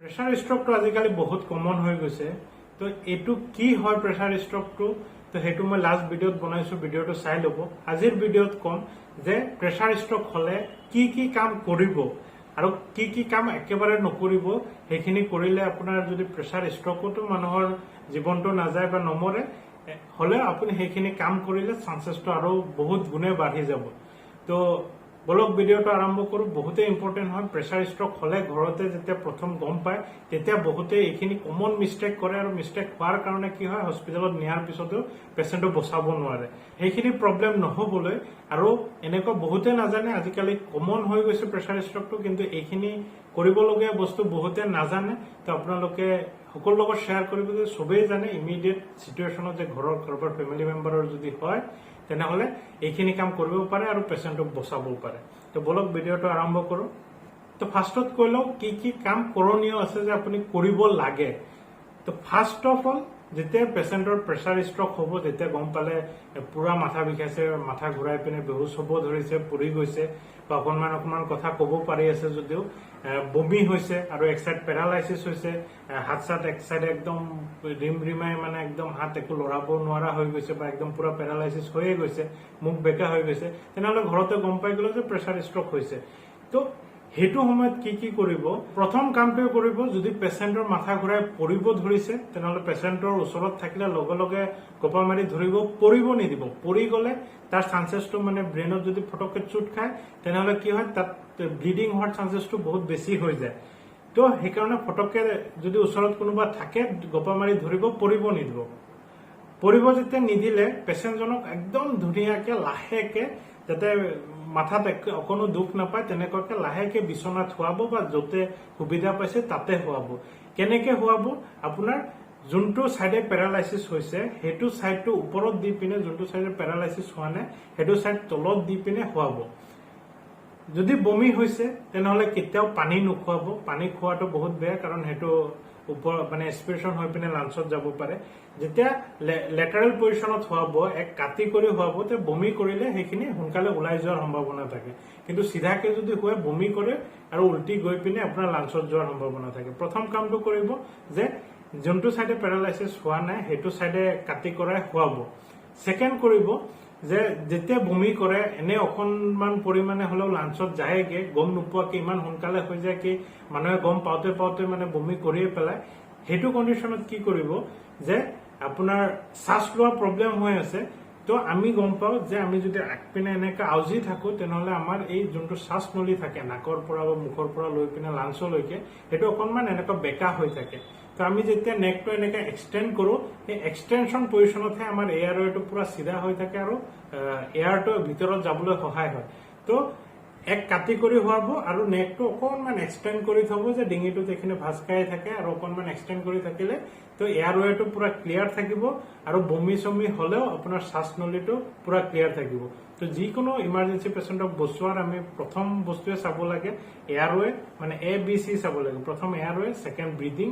Pressure ষ্ট্ৰকটো আজিকালি বহুত common হৈ গৈছে। তো এইটো কি হয় প্ৰেছাৰ ষ্ট্ৰকটো, তো সেইটো মই লাষ্ট ভিডিঅ'ত বনাইছো, ভিডিঅ'টো চাই ল'ব। আজিৰ ভিডিঅ'ত ক'ম যে প্ৰেছাৰ ষ্ট্ৰক হলে কি কি কাম কৰিব আৰু কি কি কাম একেবাৰে নকৰিব। সেইখিনি কৰিলে আপোনাৰ যদি প্ৰেছাৰ ষ্ট্ৰকতো মানুহৰ জীৱনটো নাযায় বা নমৰে, হলে আপুনি সেইখিনি কাম কৰিলে চান্সেছটো আৰু বহুত গুণে বাঢ়ি যাব। তো বলক ভিডিঅ'টো আৰম্ভ কৰো। বহুতে ইম্পৰ্টেণ্ট হয়। প্ৰেছাৰ ষ্ট্ৰক হলে ঘৰতে যেতিয়া প্ৰথম গম পায় তেতিয়া বহুতে এইখিনি কমন মিষ্টেক কৰে, আৰু মিষ্টেক হোৱাৰ কাৰণে কি হয়, হস্পিটেলত নিয়াৰ পিছতো পেচেণ্টক বচাব নোৱাৰে। সেইখিনি প্ৰব্লেম নহবলৈ, আৰু এনেকুৱা বহুতে নাজানে আজিকালি কমন হৈ গৈছে প্ৰেছাৰ ষ্ট্ৰকটো, কিন্তু এইখিনি কৰিবলগীয়া বস্তু বহুতে নাজানে। তো আপোনালোকে সকলোৰ লগত শ্বেয়াৰ কৰিব যে চবেই জানে ইমিডিয়েট চিটুৱেশ্যনত যে ঘৰৰ কাৰোবাৰ ফেমিলি মেম্বাৰৰ যদি হয় তেনেহলে এইখিনি কাম কৰিব পাৰে আৰু পেচেণ্টক বচাবও পাৰে। তো বলক ভিডিঅ'টো আৰম্ভ কৰো। তো ফাৰ্ষ্টত কৈ লওঁ কি কি কাম কৰণীয় আছে যে আপুনি কৰিব লাগে। তো ফাৰ্ষ্ট অফ অল, যেতিয়া পেচেণ্টৰ প্ৰেছাৰ ষ্ট্ৰক হ'ব, যেতিয়া গম পালে পুৰা মাথা বিষাইছে, মাথা ঘূৰাই পিনে বেহুচ হ'ব ধৰিছে, পৰি গৈছে, বা অকণমান কথা ক'ব পাৰি আছে যদিও বমি হৈছে আৰু এক চাইড পেৰালাইচিছ হৈছে, হাত চাত এক চাইডে একদম ৰিমাই মানে একদম হাত একো লৰাব নোৱাৰা হৈ গৈছে, বা একদম পুৰা পেৰালাইচিছ হৈয়ে গৈছে, মুখ বেকা হৈ গৈছে, তেনেহলে ঘৰতে গম পাই গ'লো যে প্ৰেছাৰ ষ্ট্ৰক হৈছে। তো সেইটো সময়ত কি কি কৰিব? প্ৰথম কামটোৱে কৰিব, যদি পেচেণ্টৰ মাথা ঘূৰাই পৰিব ধৰিছে তেনেহলে পেচেণ্টৰ ওচৰত থাকিলে লগে লগে গপা মাৰি ধৰিব, পৰিব নিদিব। পৰি গলে তাৰ চান্সেছটো মানে ব্ৰেইনত যদি ফটককে চুট খায় তেনেহলে কি হয়, তাত ব্লিডিং হোৱাৰ চান্সেছটো বহুত বেছি হৈ যায়। তো সেইকাৰণে ফটককে যদি ওচৰত কোনোবা থাকে গপা মাৰি ধৰিব, পৰিব নিদিব। পৰিব যেতিয়া নিদিলে পেচেণ্টজনক একদম ধুনীয়াকে লাহেকে, যাতে মাথাত অকণো দুখ নাপায় তেনেকুৱাকে লাহেকে বিচনাত শুৱাব, বা য'তে সুবিধা পাইছে তাতে শুৱাব। কেনেকে শুৱাব? আপোনাৰ যোনটো চাইডে পেৰালাইচিছ হৈছে সেইটো চাইডটো ওপৰত দি পিনে, যোনটো চাইডে পেৰালাইচিছ হোৱা নাই সেইটো চাইড তলত দি পিনে শুৱাব। যদি বমি হৈছে তেনেহলে কেতিয়াও পানী নোখোৱাব। পানী খোৱাটো বহুত বেয়া, কাৰণ সেইটো ওপৰ মানে এক্সপ্ৰেছন হৈ পিনে লাঞ্চত যাব পাৰে। যেতিয়া লেটাৰেল পজিশ্যনত শুৱাব, এক কাটি কৰি শুৱাব, তে বমি কৰিলে সেইখিনি সোনকালে ওলাই যোৱাৰ সম্ভাৱনা থাকে। কিন্তু চিধাকে যদি শুৱে বমি কৰে আৰু উল্টি গৈ পিনে আপোনাৰ লাঞ্চত যোৱাৰ সম্ভাৱনা থাকে। প্ৰথম কামটো কৰিব যে যোনটো চাইডে পেৰালাইচিছ হোৱা নাই সেইটো চাইডে কাটি কৰাই শুৱাব। ছেকেণ্ড কৰিব যে যেতিয়া বমি কৰে, এনে অকণমান পৰিমাণে হলেও লাঞ্চত যায়গে, গম নোপোৱাকে ইমান সোনকালে হৈ যায় কি মানুহে গম পাওঁতে পাওঁতে মানে বমি কৰিয়ে পেলায়। সেইটো কণ্ডিশ্যনত কি কৰিব যে আপোনাৰ শ্বাস লোৱা প্ৰব্লেম হৈ আছে, তো আমি গম পাওঁ যে আমি যদি আগপিনে এনেকে আউজি থাকো তেনেহলে আমাৰ এই যোনটো শ্বাস নলী থাকে নাকৰ পৰা বা মুখৰ পৰা লৈ পিনে লাঞ্চলৈকে, সেইটো অকণমান এনেকুৱা বেকা হৈ থাকে। তো আমি যেতিয়া নেকটো এনেকে এক্সটেণ্ড কৰো, সেই এক্সটেনশ্যন পজিশ্যনতহে আমাৰ এয়াৰৱেটো পুৰা চিধা হৈ থাকে আৰু এয়াৰটো ভিতৰত যাবলৈ সহায় হয়। তো এক কাটি কৰি শুৱাব আৰু নেকটো অকণমান এক্সটেণ্ড কৰি থব, যে ডিঙিটোত এইখিনি ভাজ খাই থাকে আৰু অকণমান এক্সটেণ্ড কৰি থাকিলে তো এয়াৰৱেটো পুৰা ক্লিয়াৰ থাকিব, আৰু বমি চমি হলেও আপোনাৰ শ্বাসনলীটো পুৰা ক্লিয়াৰ থাকিব। তো যিকোনো ইমাৰ্জেঞ্চি পেচেণ্টক বচোৱাৰ আমি প্ৰথম বস্তুৱে চাব লাগে এয়াৰৱে, মানে ABC চাব লাগে। প্ৰথম Airways, second breeding,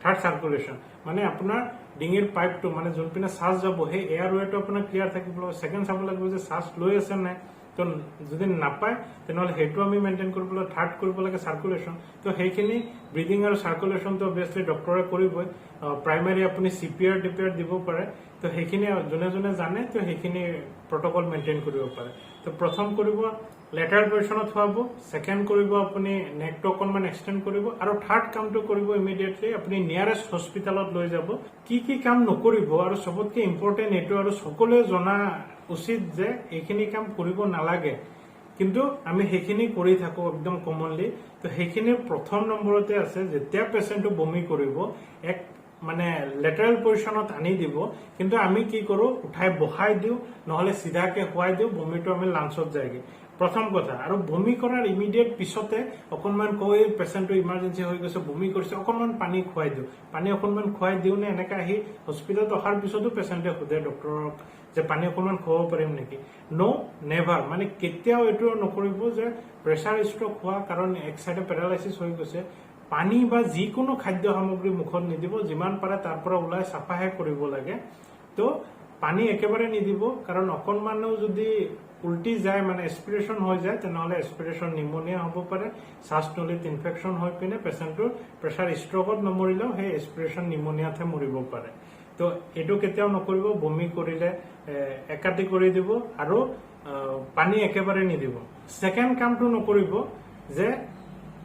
third circulation. মানে আপোনাৰ ডিঙিৰ পাইপটো, মানে যোনপিনে শ্বাস যাব সেই এয়াৰৱেটো আপোনাৰ ক্লিয়াৰ থাকিব। ছেকেণ্ড চাব লাগিব যে শ্বাস লৈ আছে নাই, তো যদি নাপায় তেনেহলে সেইটো আমি মেইনটেইন কৰিব লাগে। থাৰ্ড কৰিব লাগে চাৰ্কুলেশ্যন। তো সেইখিনি ব্ৰিডিং আৰু চাৰ্কুলেশ্যনটো অভিয়াছলি ডক্টৰে কৰিবই। প্ৰাইমাৰী আপুনি CPR DPR দিব পাৰে। তো সেইখিনি যোনে যোনে জানে তো সেইখিনি প্ৰটকল মেইনটেইন কৰিব পাৰে। তো প্ৰথম কৰিব লেটাৰেল পজিশ্যনত শুৱাব, ছেকেণ্ড কৰিব আপুনি নেকটো অকণমান এক্সটেণ্ড কৰিব, আৰু থাৰ্ড কামটো কৰিব ইমিডিয়েটলি আপুনি নিয়াৰেষ্ট হস্পিটেলত লৈ যাব। কি কি কাম নকৰিব, আৰু চবতকে ইম্পৰ্টেণ্ট এইটো, আৰু সকলোৱে জনা উচিত যে এইখিনি কাম কৰিব নালাগে, কিন্তু আমি সেইখিনি কৰি থাকো একদম কমনলি। তো সেইখিনিৰ প্ৰথম নম্বৰতে আছে, যেতিয়া পেচেণ্টটো বমি কৰিব এক মানে লেটাৰেল পজিশ্যনত আনি দিব, কিন্তু আমি কি কৰো উঠাই বহাই দিওঁ, নহলে চিধাকে শুৱাই দিওঁ, বমিটো আমি লাঞ্চত যায়গে। প্ৰথম কথা। আৰু বমি কৰাৰ ইমিডিয়েট পিছতে অকণমান কৈ পেচেণ্টটো ইমাৰ্জেঞ্চি হৈ গৈছে, বমি কৰিছে, অকণমান পানী খুৱাই দিওঁ। পানী অকণমান খুৱাই দিওঁ নে এনেকে আহি হস্পিটেলত অহাৰ পিছতো পেচেণ্টে সোধে ডক্টৰক যে পানী অকণমান খুৱাব পাৰিম নেকি? নো, নেভাৰ। মানে কেতিয়াও এইটো নকৰিব যে প্ৰেছাৰ ষ্ট্ৰক হোৱা কাৰণ এক চাইডে পেৰালাইচিছ হৈ গৈছে পানী বা যিকোনো খাদ্য সামগ্ৰী মুখত নিদিব, যিমান পাৰে তাৰ পৰা ওলাই চাফাহে কৰিব লাগে। তো পানী একেবাৰে নিদিব, কাৰণ অকণমানো যদি উল্টি যায় মানে এস্পিৰেশ্যন হৈ যায় তেনেহ'লে এস্পিৰেশ্যন নিমনিয়া হ'ব পাৰে, শ্বাসনলীত ইনফেকশ্যন হৈ পিনে পেচেণ্টটোৰ প্ৰেছাৰ ষ্ট্ৰকত নমৰিলেও সেই এস্পিৰেশ্যন নিমনিয়াতহে মৰিব পাৰে। তো এইটো কেতিয়াও নকৰিব। বমি কৰিলে একাটি কৰি দিব আৰু পানী একেবাৰে নিদিব। ছেকেণ্ড কামটো নকৰিব যে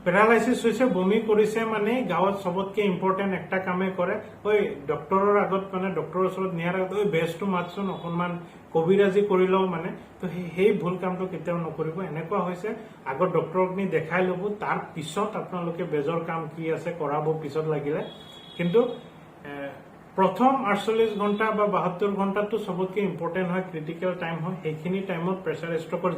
পেৰালাইচিছ হৈছে, বমি কৰিছে মানে গাঁৱত চবতকে ইম্পৰ্টেণ্ট একটা কামেই কৰে, ঐ ডক্টৰৰ আগত মানে ডক্টৰৰ ওচৰত নিয়াৰ আগত ঐ বেজটো মাতচোন অকণমান কবিৰাজি কৰি লওঁ মানে। তো সেই ভুল কামটো কেতিয়াও নকৰিব। এনেকুৱা হৈছে আগত ডক্টৰক নি দেখাই ল'ব, তাৰ পিছত আপোনালোকে বেজৰ কাম কি আছে কৰাব পিছত লাগিলে। কিন্তু প্ৰথম 48 ঘণ্টা বা 72 ঘণ্টাটো চবতকে ইম্পৰ্টেণ্ট হয়, ক্ৰিটিকেল টাইম হয়। সেইখিনি টাইমত প্ৰেছাৰ ষ্ট্ৰকৰ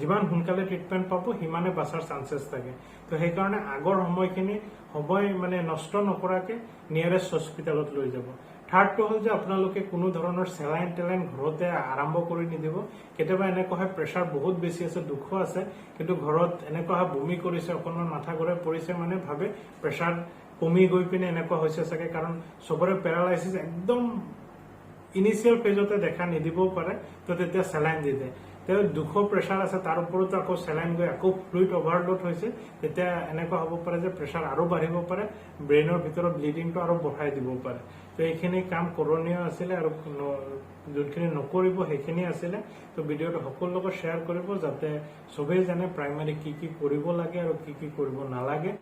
যিমান সোনকালে ট্ৰিটমেণ্ট পাব সিমানে বাচাৰ চান্সেছ থাকে। তো সেইকাৰণে আগৰ সময়খিনি সময় মানে নষ্ট নকৰাকে নিয়াৰেষ্ট হস্পিটেলত লৈ যাব। থাৰ্ডটো হ'ল যে আপোনালোকে কোনো ধৰণৰ চেলাইন টেলাইন ঘৰতে আৰম্ভ কৰি নিদিব। কেতিয়াবা এনেকুৱা হয় প্ৰেছাৰ বহুত বেছি আছে, দুখ আছে, কিন্তু ঘৰত এনেকুৱা হয় বমি কৰিছে, অকণমান মাথা ঘূৰাই পৰিছে মানে ভাবে প্ৰেছাৰ কমি গৈ পিনে এনেকুৱা হৈছে চাগে, কাৰণ চবৰে পেৰালাইচিছ একদম ইনিচিয়েল ফেজতে দেখা নিদিবও পাৰে। তো তেতিয়া চেলাইন দি দিয়ে। তেওঁ 200 প্ৰেছাৰ আছে, তাৰ ওপৰতো আকৌ চেলাইন গৈ আকৌ ফ্লুইড অভাৰলোড হৈছে, তেতিয়া এনেকুৱা হ'ব পাৰে যে প্ৰেছাৰ আৰু বাঢ়িব পাৰে, ব্ৰেইনৰ ভিতৰত ব্লিডিংটো আৰু বঢ়াই দিব পাৰে। তো এইখিনি কাম কৰণীয় আছিলে আৰু যোনখিনি নকৰিব সেইখিনি আছিলে। তো ভিডিঅ'টো সকলোৰ লগত শ্বেয়াৰ কৰিব যাতে চবেই জানে প্ৰাইমাৰী কি কি কৰিব লাগে আৰু কি কি কৰিব নালাগে।